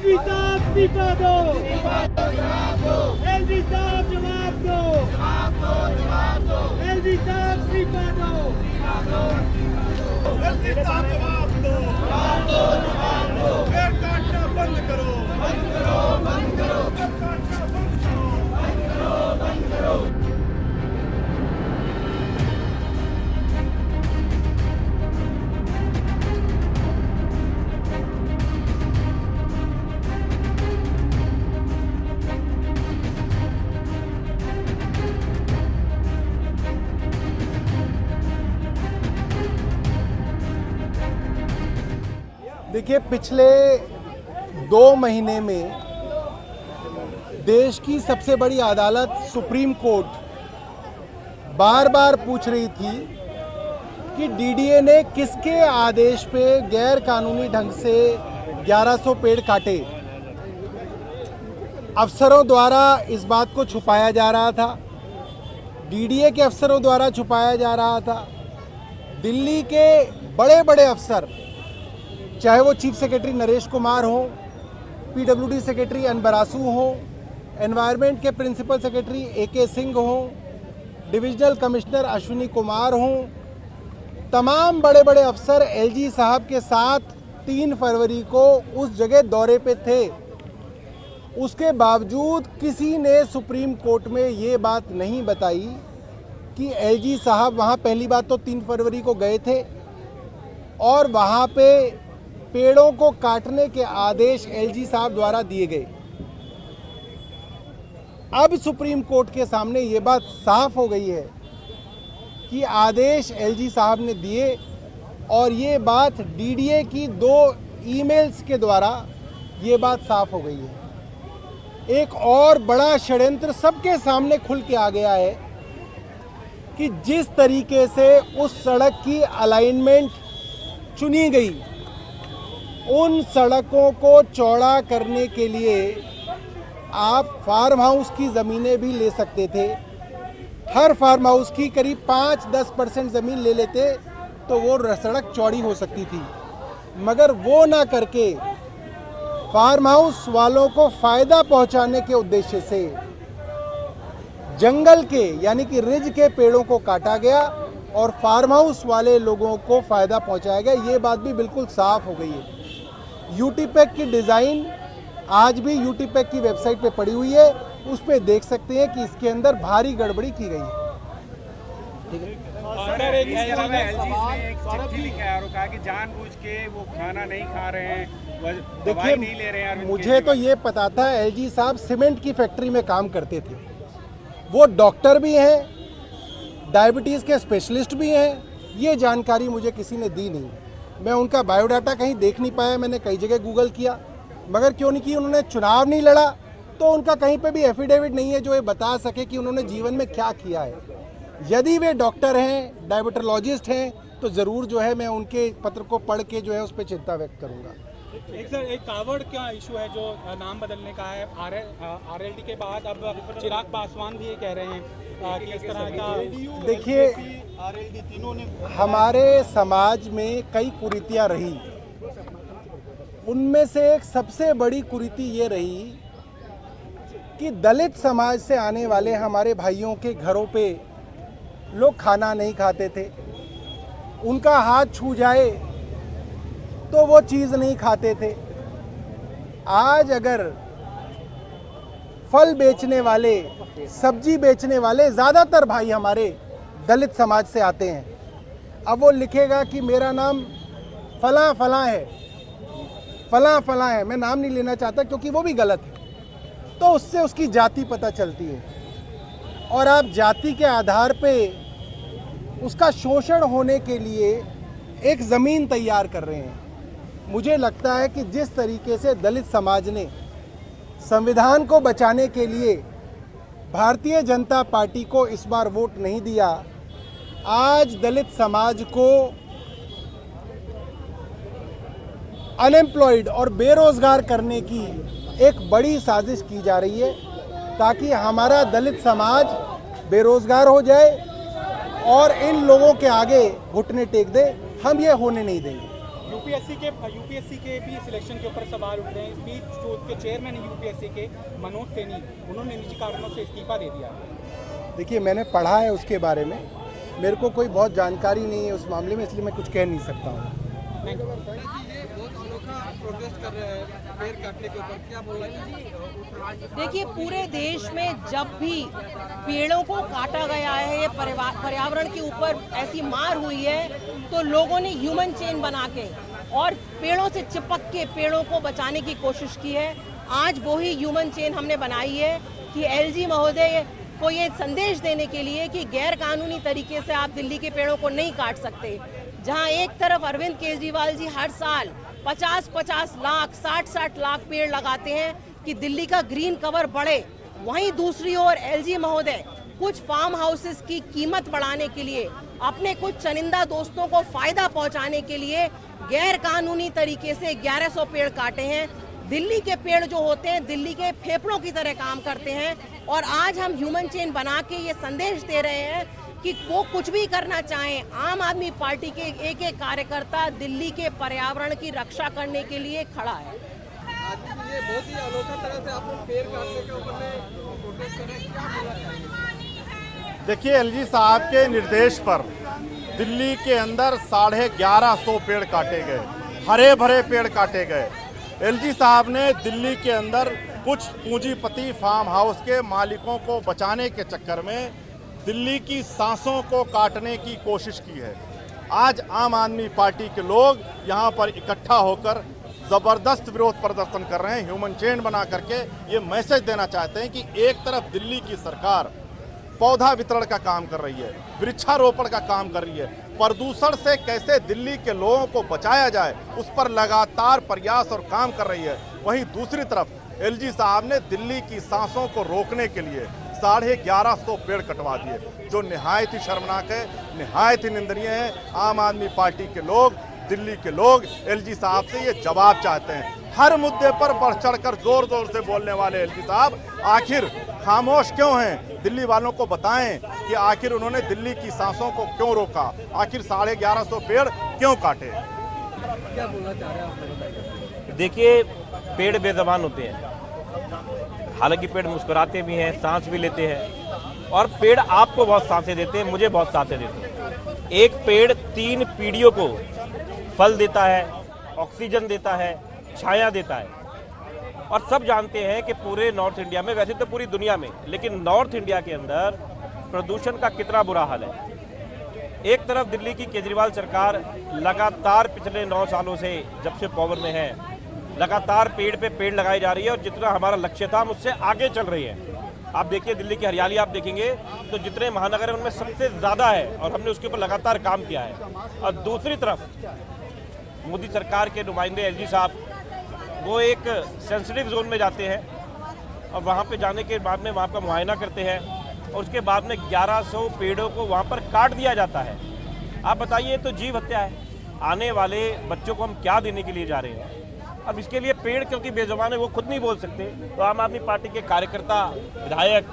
LG साहब इस्तीफा दो, एलजी साहब जवाब दो, एलजी साहब इस्तीफा दो, एलजी साहब जवाब दो, पेड़ काटना बंद करो, बंद करो, बंद करो, पेड़ काटना बंद करो, बंद करो, बंद करो। देखिए, पिछले 2 महीने में देश की सबसे बड़ी अदालत सुप्रीम कोर्ट बार बार पूछ रही थी कि डीडीए ने किसके आदेश पे गैर कानूनी ढंग से 1100 पेड़ काटे। अफसरों द्वारा इस बात को छुपाया जा रहा था, डीडीए के अफसरों द्वारा छुपाया जा रहा था। दिल्ली के बड़े बड़े अफसर, चाहे वो चीफ सेक्रेटरी नरेश कुमार हो, पीडब्ल्यूडी सेक्रेटरी अनबरासू हो, एनवायरनमेंट के प्रिंसिपल सेक्रेटरी एके सिंह हो, डिविजनल कमिश्नर अश्विनी कुमार हो, तमाम बड़े बड़े अफसर एलजी साहब के साथ 3 फरवरी को उस जगह दौरे पे थे। उसके बावजूद किसी ने सुप्रीम कोर्ट में ये बात नहीं बताई कि एलजी साहब वहाँ पहली बात तो 3 फरवरी को गए थे और वहाँ पे पेड़ों को काटने के आदेश एलजी साहब द्वारा दिए गए। अब सुप्रीम कोर्ट के सामने ये बात साफ हो गई है कि आदेश एलजी साहब ने दिए और ये बात डीडीए की 2 ईमेल्स के द्वारा ये बात साफ हो गई है। एक और बड़ा षड्यंत्र सबके सामने खुल के आ गया है कि जिस तरीके से उस सड़क की अलाइनमेंट चुनी गई, उन सड़कों को चौड़ा करने के लिए आप फार्म हाउस की ज़मीनें भी ले सकते थे। हर फार्म हाउस की करीब 5-10% ज़मीन ले लेते तो वो सड़क चौड़ी हो सकती थी, मगर वो ना करके फार्म हाउस वालों को फ़ायदा पहुंचाने के उद्देश्य से जंगल के यानी कि रिज के पेड़ों को काटा गया और फार्म हाउस वाले लोगों को फ़ायदा पहुंचाया गया। ये बात भी बिल्कुल साफ हो गई है। यूटीपैक की डिज़ाइन आज भी यूटीपैक की वेबसाइट पे पड़ी हुई है, उस पे देख सकते हैं कि इसके अंदर भारी गड़बड़ी की गई है। सर, एक चिट्ठी लिखा है और कहा कि जानबूझ के वो खाना नहीं खा रहे हैं, दवाई नहीं ले रहे हैं। मुझे तो ये पता था एलजी साहब सीमेंट की फैक्ट्री में काम करते थे, वो डॉक्टर भी हैं, डायबिटीज़ के स्पेशलिस्ट भी हैं। ये जानकारी मुझे किसी ने दी नहीं। मैं उनका बायोडाटा कहीं देख नहीं पाया, मैंने कई जगह गूगल किया, मगर क्यों नहीं की, उन्होंने चुनाव नहीं लड़ा तो उनका कहीं पे भी एफिडेविट नहीं है जो ये बता सके कि उन्होंने जीवन में क्या किया है। यदि वे डॉक्टर हैं, डायबिटोलॉजिस्ट हैं, तो ज़रूर जो है मैं उनके पत्र को पढ़ के जो है उस पर चिंता व्यक्त करूँगा। एक कावड़ का इशू है जो नाम बदलने का है, आरएलडी के बाद अब चिराग पासवान भी ये कह रहे हैं कि इस तरह का। देखिए, हमारे समाज में कई कुरीतियाँ रही, उनमें से एक सबसे बड़ी कुरीति ये रही कि दलित समाज से आने वाले हमारे भाइयों के घरों पे लोग खाना नहीं खाते थे। उनका हाथ छू जाए तो वो चीज़ नहीं खाते थे। आज अगर फल बेचने वाले, सब्जी बेचने वाले, ज़्यादातर भाई हमारे दलित समाज से आते हैं, अब वो लिखेगा कि मेरा नाम फलां फलां है, फलां फलां है, मैं नाम नहीं लेना चाहता क्योंकि वो भी गलत है, तो उससे उसकी जाति पता चलती है और आप जाति के आधार पे उसका शोषण होने के लिए एक ज़मीन तैयार कर रहे हैं। मुझे लगता है कि जिस तरीके से दलित समाज ने संविधान को बचाने के लिए भारतीय जनता पार्टी को इस बार वोट नहीं दिया, आज दलित समाज को अनएम्प्लॉयड और बेरोजगार करने की एक बड़ी साजिश की जा रही है ताकि हमारा दलित समाज बेरोजगार हो जाए और इन लोगों के आगे घुटने टेक दे। हम ये होने नहीं देंगे। यूपीएससी के भी सिलेक्शन के ऊपर सवाल उठ रहे हैं। इस बीच जो उसके चेयरमैन है यूपीएससी के मनोज सैनी, उन्होंने निजी कारणों से इस्तीफा दे दिया है। देखिए, मैंने पढ़ा है उसके बारे में, मेरे को कोई बहुत जानकारी नहीं है उस मामले में, इसलिए मैं कुछ कह नहीं सकता हूँ। प्रोटेस्ट कर रहे हैं पेड़ काटने के ऊपर, क्या बोल रहे हैं? देखिए, पूरे देश में जब भी पेड़ों को काटा गया है, ये पर्यावरण के ऊपर ऐसी मार हुई है, तो लोगों ने ह्यूमन चेन बना के और पेड़ों से चिपक के पेड़ों को बचाने की कोशिश की है। आज वही ह्यूमन चेन हमने बनाई है कि एलजी महोदय को ये संदेश देने के लिए कि गैर कानूनी तरीके से आप दिल्ली के पेड़ों को नहीं काट सकते। जहां एक तरफ अरविंद केजरीवाल जी हर साल 50-50 लाख 60-60 लाख पेड़ लगाते हैं कि दिल्ली का ग्रीन कवर बढ़े, वहीं दूसरी ओर एलजी महोदय कुछ फार्म हाउसेस की कीमत बढ़ाने के लिए, अपने कुछ चनिंदा दोस्तों को फायदा पहुंचाने के लिए गैर कानूनी तरीके से 1100 पेड़ काटे हैं। दिल्ली के पेड़ जो होते हैं दिल्ली के फेफड़ों की तरह काम करते हैं, और आज हम ह्यूमन चेन बना के ये संदेश दे रहे हैं कि वो कुछ भी करना चाहें, आम आदमी पार्टी के एक एक कार्यकर्ता दिल्ली के पर्यावरण की रक्षा करने के लिए खड़ा है। ये बहुत ही अनोखा तरह से आप लोग पेड़ काटने के ऊपर में प्रोटेस्ट कर रहे हैं, क्या बोलना चाहिए? देखिए, एलजी साहब के निर्देश पर दिल्ली के अंदर 1150 पेड़ काटे गए, हरे भरे पेड़ काटे गए। एलजी साहब ने दिल्ली के अंदर कुछ पूंजीपति फार्म हाउस के मालिकों को बचाने के चक्कर में दिल्ली की सांसों को काटने की कोशिश की है। आज आम आदमी पार्टी के लोग यहाँ पर इकट्ठा होकर ज़बरदस्त विरोध प्रदर्शन कर रहे हैं, ह्यूमन चेन बना करके ये मैसेज देना चाहते हैं कि एक तरफ दिल्ली की सरकार पौधा वितरण का काम कर रही है, वृक्षारोपण का काम कर रही है, प्रदूषण से कैसे दिल्ली के लोगों को बचाया जाए उस पर लगातार प्रयास और काम कर रही है। वहीं दूसरी तरफ एलजी साहब ने दिल्ली की सांसों को रोकने के लिए 1150 पेड़ कटवा दिए, जो निहायत ही शर्मनाक है, निहायत ही निंदनीय है। आम आदमी पार्टी के लोग, दिल्ली के लोग एलजी साहब से ये जवाब चाहते हैं। हर मुद्दे पर बढ़ चढ़कर जोर जोर से बोलने वाले एलजी साहब आखिर खामोश क्यों हैं? दिल्ली वालों को बताएं कि आखिर उन्होंने दिल्ली की सांसों को क्यों रोका, आखिर 1150 पेड़ क्यों काटे? क्या बोलना चाह रहे हैं आप? देखिए, पेड़ बेज़बान होते हैं, हालांकि पेड़ मुस्कुराते भी हैं, सांस भी लेते हैं, और पेड़ आपको बहुत सांसें देते हैं, मुझे बहुत सांसें देते हैं। एक पेड़ 3 पीढ़ियों को फल देता है, ऑक्सीजन देता है, छाया देता है। और सब जानते हैं कि पूरे नॉर्थ इंडिया में, वैसे तो पूरी दुनिया में, लेकिन नॉर्थ इंडिया के अंदर प्रदूषण का कितना बुरा हाल है। एक तरफ दिल्ली की केजरीवाल सरकार लगातार पिछले 9 सालों से, जब से पावर में है, लगातार पेड़ पे पेड़ लगाई जा रही है, और जितना हमारा लक्ष्य था हम उससे आगे चल रही है। आप देखिए दिल्ली की हरियाली, आप देखेंगे तो जितने महानगर हैं उनमें सबसे ज़्यादा है, और हमने उसके ऊपर लगातार काम किया है। और दूसरी तरफ मोदी सरकार के नुमाइंदे एलजी साहब, वो एक सेंसिटिव जोन में जाते हैं, और वहाँ पे जाने के बाद में वहाँ का मुआयना करते हैं, और उसके बाद में 1100 पेड़ों को वहाँ पर काट दिया जाता है। आप बताइए, तो जीव हत्या है। आने वाले बच्चों को हम क्या देने के लिए जा रहे हैं? अब इसके लिए पेड़ क्योंकि बेजुबान है, वो खुद नहीं बोल सकते, तो आम आदमी पार्टी के कार्यकर्ता, विधायक,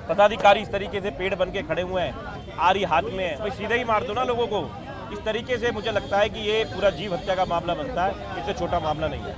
पदाधिकारी इस तरीके से पेड़ बन के खड़े हुए हैं, आरी हाथ में है, भाई सीधे ही मार दो ना लोगों को। इस तरीके से मुझे लगता है कि ये पूरा जीव हत्या का मामला बनता है, इससे छोटा मामला नहीं है।